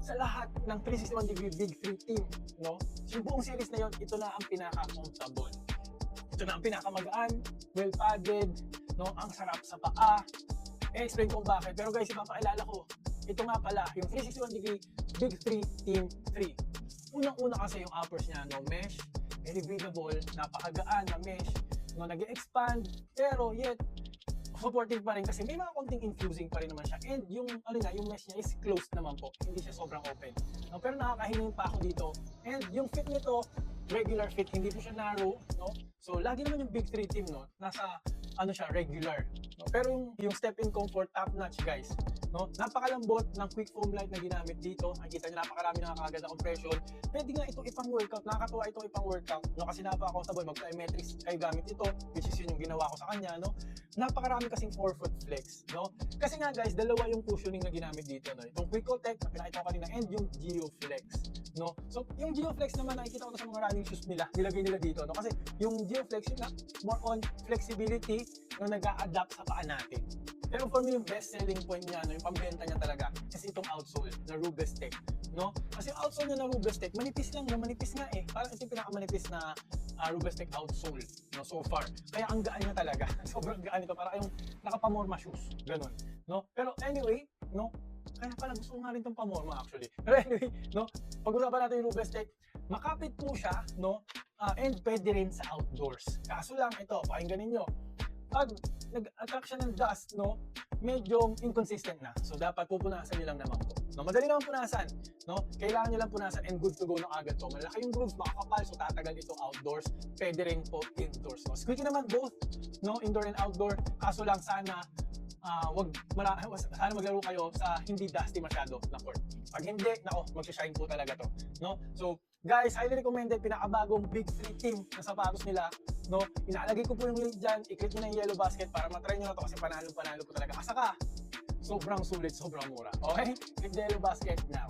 sa lahat ng 361-degree Big 3 team, no? Yung buong series na yon, ito na ang pinaka-comfortable. Ito na ang pinaka-magaan, well-padded, no? Ang sarap sa paa. I-explain kung bakit. Pero guys, ipapakilala ko, ito nga pala, yung 361-degree Big 3 Team 3. Unang-una kasi yung uppers niya, no? Mesh, very breathable, napakagaan na mesh, no? Nag-expand, pero yet, supportive pa rin kasi may mga konting infusing pa rin naman siya. And yung, yung mesh niya is closed naman po, hindi siya sobrang open. No? Pero nakakahiling pa ako dito. And yung fit nito, regular fit, hindi po siya narrow, no? So, lagi naman yung Big 3 team, no? Nasa, siya, regular. No? Pero yung step-in comfort, top-notch, guys. No? Napakalambot ng quick foam light na ginamit dito. Nakikita nyo, napakarami nakakagad na compression. Pwede nga ito ipang workout. Nakakatuwa ito ipang workout. No? Kasi napaka-comfortable. Mag-plyometrics kayo gamit ito, which is yun yung ginawa ko sa kanya. No? Napakarami kasing forefoot flex. No? Kasi nga guys, dalawa yung cushioning na ginamit dito. No? Itong Quicotech na pinakita ko kanina and yung GeoFlex. No? So, yung GeoFlex naman, nakikita ko sa mga running shoes nila. Nilagay nila dito. No? Kasi yung GeoFlex, yun na, more on flexibility na nag-a-adapt sa paa natin. Pero for me, yung best selling point niya, no, yung pambenta niya talaga, is itong outsole na Rubestech. No? Kasi yung outsole niya na Rubestech, manipis lang na manipis nga eh. Parang ito yung pinakamanipis na Rubestech outsole, no, so far. Kaya ang gaan niya talaga. Sobrang gaan ito. Parang yung nakapamorma shoes. Ganon. No? Pero anyway, no, kaya pala gusto ko nga rin itong pamorma actually. Pero anyway, no, pag-usapan natin yung Rubestech, makapit po siya, no, and pwede rin sa outdoors. Kaso lang ito, pakinggan ninyo. Pag nag-attract siya ng dust, no, medyo inconsistent na. So, dapat pupunasan nyo lang naman po. No, madali naman punasan. No? Kailangan nyo lang punasan and good to go na agad to. Malaki yung grooves, makakapal, so tatagal ito outdoors. Pwede rin po indoors. No? Squeaky naman both, no, indoor and outdoor. Kaso lang sana, sana maglaro kayo sa hindi dusty masyado na court. Pag hindi, nako, mag-shine po talaga to. No? So, guys, highly recommended, pinakabagong Big 3 team na sapatos nila. No? Inaalagay ko po yung link dyan, i-click nyo na yung yellow basket para matry nyo na to kasi panalo po talaga. Asaka, sobrang sulit, sobrang mura. Okay? Click the yellow basket now.